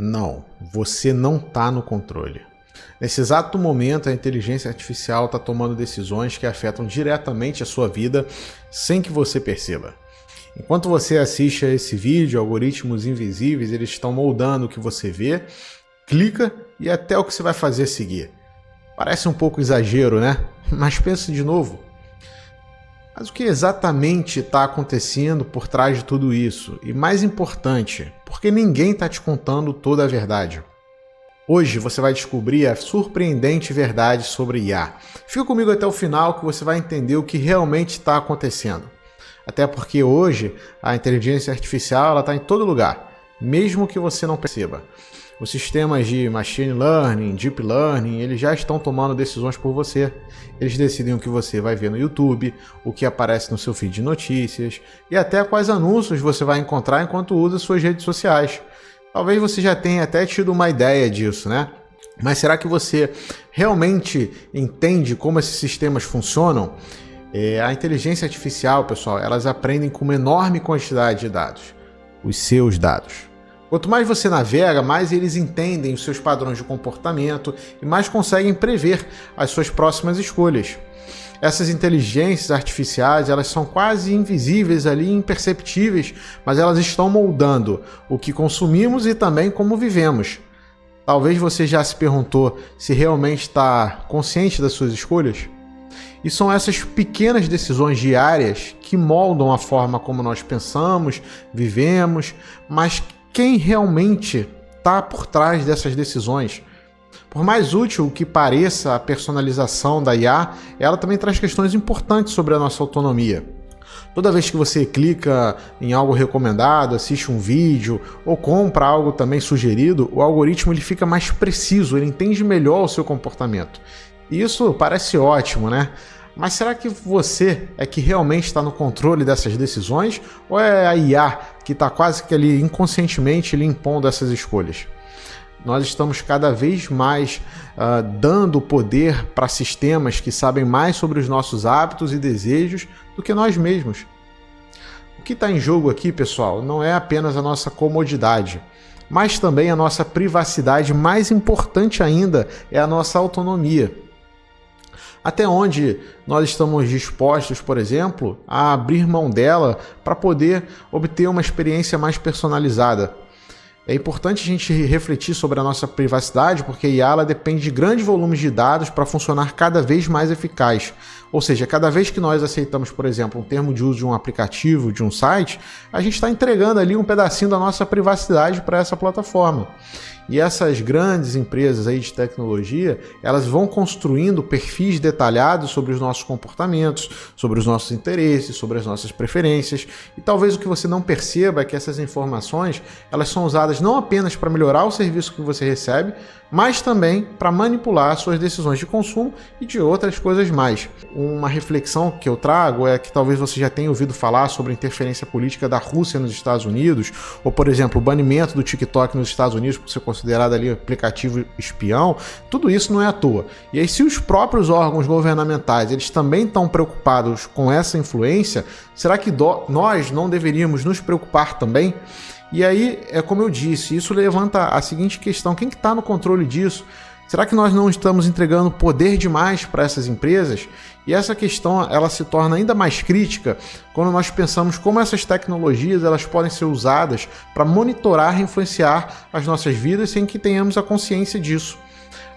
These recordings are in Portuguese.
Não, você não está no controle. Nesse exato momento, a inteligência artificial está tomando decisões que afetam diretamente a sua vida sem que você perceba. Enquanto você assiste a esse vídeo, algoritmos invisíveis eles estão moldando o que você vê, clica e até o que você vai fazer seguir. Parece um pouco exagero, né? Mas pense de novo. Mas o que exatamente está acontecendo por trás de tudo isso? E mais importante, porque ninguém está te contando toda a verdade. Hoje você vai descobrir a surpreendente verdade sobre IA. Fica comigo até o final que você vai entender o que realmente está acontecendo. Até porque hoje a inteligência artificial está em todo lugar, mesmo que você não perceba. Os sistemas de machine learning, deep learning, eles já estão tomando decisões por você. Eles decidem o que você vai ver no YouTube, o que aparece no seu feed de notícias e até quais anúncios você vai encontrar enquanto usa suas redes sociais. Talvez você já tenha até tido uma ideia disso, né? Mas será que você realmente entende como esses sistemas funcionam? A inteligência artificial, pessoal, elas aprendem com uma enorme quantidade de dados, os seus dados. Quanto mais você navega, mais eles entendem os seus padrões de comportamento e mais conseguem prever as suas próximas escolhas. Essas inteligências artificiais, elas são quase invisíveis ali, imperceptíveis, mas elas estão moldando o que consumimos e também como vivemos. Talvez você já se perguntou se realmente está consciente das suas escolhas? E são essas pequenas decisões diárias que moldam a forma como nós pensamos, vivemos, mas quem realmente está por trás dessas decisões? Por mais útil que pareça a personalização da IA, ela também traz questões importantes sobre a nossa autonomia. Toda vez que você clica em algo recomendado, assiste um vídeo ou compra algo também sugerido, o algoritmo ele fica mais preciso, ele entende melhor o seu comportamento. E isso parece ótimo, né? Mas será que você é que realmente está no controle dessas decisões ou é a IA que está quase que ali inconscientemente lhe impondo essas escolhas? Nós estamos cada vez mais dando poder para sistemas que sabem mais sobre os nossos hábitos e desejos do que nós mesmos. O que está em jogo aqui, pessoal, não é apenas a nossa comodidade, mas também a nossa privacidade. Mais importante ainda é a nossa autonomia. Até onde nós estamos dispostos, por exemplo, a abrir mão dela para poder obter uma experiência mais personalizada. É importante a gente refletir sobre a nossa privacidade, porque a IA ela depende de grandes volumes de dados para funcionar cada vez mais eficaz. Ou seja, cada vez que nós aceitamos, por exemplo, um termo de uso de um aplicativo, de um site, a gente está entregando ali um pedacinho da nossa privacidade para essa plataforma. E essas grandes empresas aí de tecnologia, elas vão construindo perfis detalhados sobre os nossos comportamentos, sobre os nossos interesses, sobre as nossas preferências. E talvez o que você não perceba é que essas informações, elas são usadas não apenas para melhorar o serviço que você recebe, mas também para manipular suas decisões de consumo e de outras coisas mais. Uma reflexão que eu trago é que talvez você já tenha ouvido falar sobre a interferência política da Rússia nos Estados Unidos, ou, por exemplo, o banimento do TikTok nos Estados Unidos por ser considerado ali aplicativo espião. Tudo isso não é à toa. E aí, se os próprios órgãos governamentais eles também estão preocupados com essa influência, será que nós não deveríamos nos preocupar também? E aí, é como eu disse, isso levanta a seguinte questão: quem que está no controle disso? Será que nós não estamos entregando poder demais para essas empresas? E essa questão ela se torna ainda mais crítica quando nós pensamos como essas tecnologias elas podem ser usadas para monitorar e influenciar as nossas vidas sem que tenhamos a consciência disso.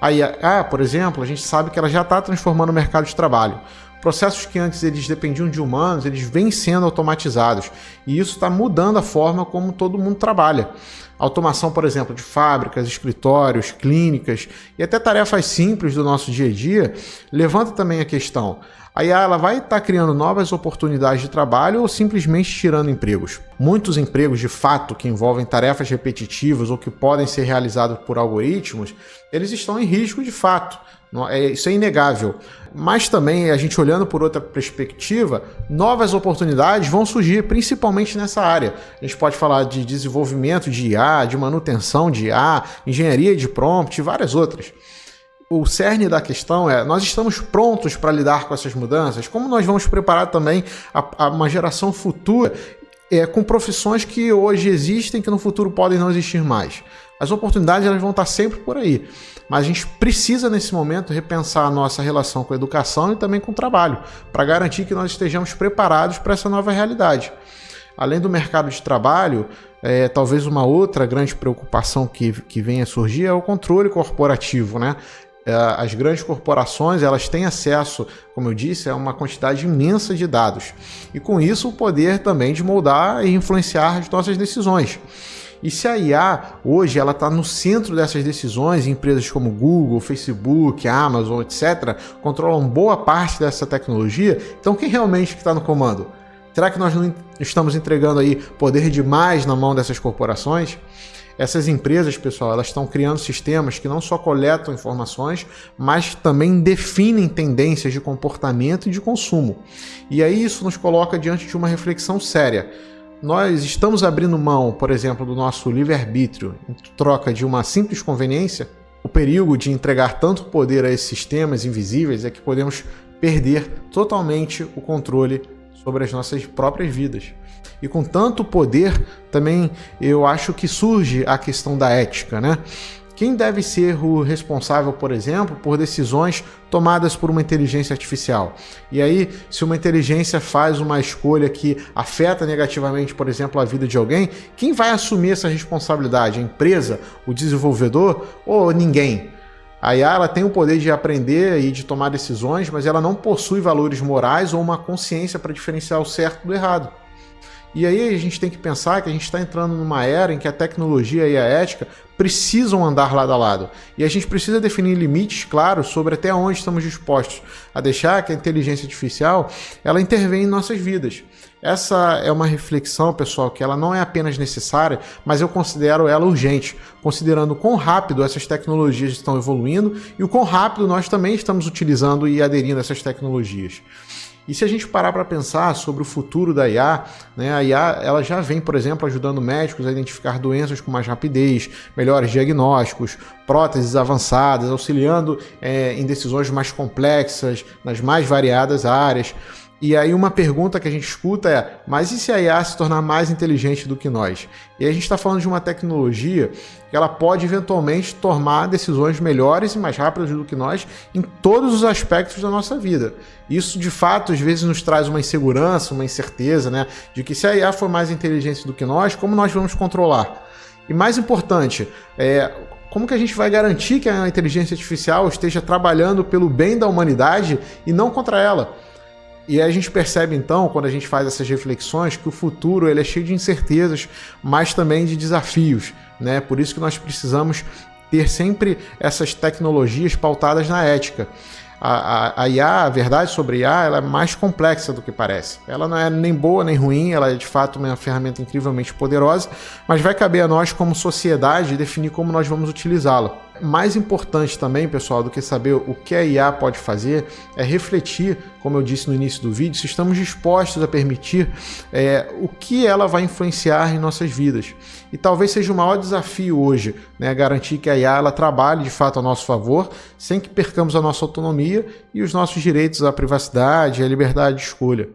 A IA, por exemplo, a gente sabe que ela já está transformando o mercado de trabalho. Processos que antes eles dependiam de humanos, eles vêm sendo automatizados. E isso está mudando a forma como todo mundo trabalha. Automação, por exemplo, de fábricas, escritórios, clínicas e até tarefas simples do nosso dia a dia, levanta também a questão: a IA ela vai estar criando novas oportunidades de trabalho ou simplesmente tirando empregos? Muitos empregos, de fato, que envolvem tarefas repetitivas ou que podem ser realizados por algoritmos, eles estão em risco de fato. Isso é inegável. Mas também, a gente olhando por outra perspectiva, novas oportunidades vão surgir, principalmente nessa área. A gente pode falar de desenvolvimento de IA, de manutenção de IA, engenharia de prompt e várias outras. O cerne da questão é: nós estamos prontos para lidar com essas mudanças? Como nós vamos preparar também uma geração futura com profissões que hoje existem que no futuro podem não existir mais? As oportunidades elas vão estar sempre por aí, mas a gente precisa nesse momento repensar a nossa relação com a educação e também com o trabalho, para garantir que nós estejamos preparados para essa nova realidade. Além do mercado de trabalho, talvez uma outra grande preocupação que venha a surgir é o controle corporativo, né? As grandes corporações elas têm acesso, como eu disse, a uma quantidade imensa de dados e com isso o poder também de moldar e influenciar as nossas decisões. E se a IA hoje ela está no centro dessas decisões, empresas como Google, Facebook, Amazon, etc., controlam boa parte dessa tecnologia, então quem realmente está no comando? Será que nós não estamos entregando aí poder demais na mão dessas corporações? Essas empresas, pessoal, elas estão criando sistemas que não só coletam informações, mas também definem tendências de comportamento e de consumo. E aí isso nos coloca diante de uma reflexão séria. Nós estamos abrindo mão, por exemplo, do nosso livre-arbítrio em troca de uma simples conveniência? O perigo de entregar tanto poder a esses sistemas invisíveis é que podemos perder totalmente o controle sobre as nossas próprias vidas. E com tanto poder, também eu acho que surge a questão da ética, né? Quem deve ser o responsável, por exemplo, por decisões tomadas por uma inteligência artificial? E aí, se uma inteligência faz uma escolha que afeta negativamente, por exemplo, a vida de alguém, quem vai assumir essa responsabilidade? A empresa, o desenvolvedor ou ninguém? A IA ela tem o poder de aprender e de tomar decisões, mas ela não possui valores morais ou uma consciência para diferenciar o certo do errado. E aí a gente tem que pensar que a gente está entrando numa era em que a tecnologia e a ética precisam andar lado a lado. E a gente precisa definir limites claros sobre até onde estamos dispostos a deixar que a inteligência artificial ela intervenha em nossas vidas. Essa é uma reflexão, pessoal, que ela não é apenas necessária, mas eu considero ela urgente, considerando o quão rápido essas tecnologias estão evoluindo e o quão rápido nós também estamos utilizando e aderindo a essas tecnologias. E se a gente parar para pensar sobre o futuro da IA, né, a IA ela já vem, por exemplo, ajudando médicos a identificar doenças com mais rapidez, melhores diagnósticos, próteses avançadas, auxiliando em decisões mais complexas, nas mais variadas áreas. E aí uma pergunta que a gente escuta é, mas e se a IA se tornar mais inteligente do que nós? E a gente está falando de uma tecnologia que ela pode eventualmente tomar decisões melhores e mais rápidas do que nós em todos os aspectos da nossa vida. Isso, de fato, às vezes nos traz uma insegurança, uma incerteza, né? De que se a IA for mais inteligente do que nós, como nós vamos controlar? E mais importante, como que a gente vai garantir que a inteligência artificial esteja trabalhando pelo bem da humanidade e não contra ela? E aí a gente percebe então, quando a gente faz essas reflexões, que o futuro ele é cheio de incertezas, mas também de desafios, né? Por isso que nós precisamos ter sempre essas tecnologias pautadas na ética. A IA, a verdade sobre a IA, ela é mais complexa do que parece. Ela não é nem boa nem ruim, ela é de fato uma ferramenta incrivelmente poderosa, mas vai caber a nós como sociedade definir como nós vamos utilizá-la. Mais importante também, pessoal, do que saber o que a IA pode fazer, é refletir, como eu disse no início do vídeo, se estamos dispostos a permitir o que ela vai influenciar em nossas vidas. E talvez seja o maior desafio hoje, né, garantir que a IA ela trabalhe de fato a nosso favor, sem que percamos a nossa autonomia e os nossos direitos à privacidade e à liberdade de escolha.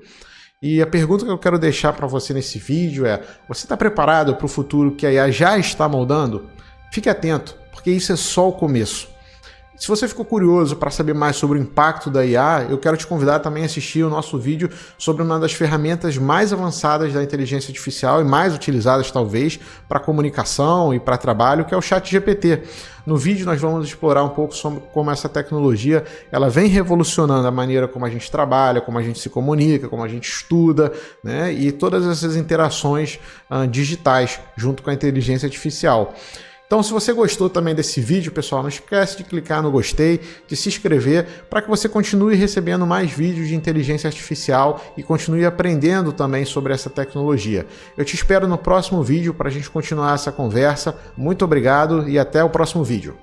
E a pergunta que eu quero deixar para você nesse vídeo é, você está preparado para o futuro que a IA já está moldando? Fique atento, porque isso é só o começo. Se você ficou curioso para saber mais sobre o impacto da IA, eu quero te convidar também a assistir o nosso vídeo sobre uma das ferramentas mais avançadas da inteligência artificial e mais utilizadas talvez para comunicação e para trabalho, que é o ChatGPT. No vídeo nós vamos explorar um pouco sobre como essa tecnologia ela vem revolucionando a maneira como a gente trabalha, como a gente se comunica, como a gente estuda, né? E todas essas interações digitais junto com a inteligência artificial. Então, se você gostou também desse vídeo, pessoal, não esquece de clicar no gostei, de se inscrever, para que você continue recebendo mais vídeos de inteligência artificial e continue aprendendo também sobre essa tecnologia. Eu te espero no próximo vídeo para a gente continuar essa conversa. Muito obrigado e até o próximo vídeo.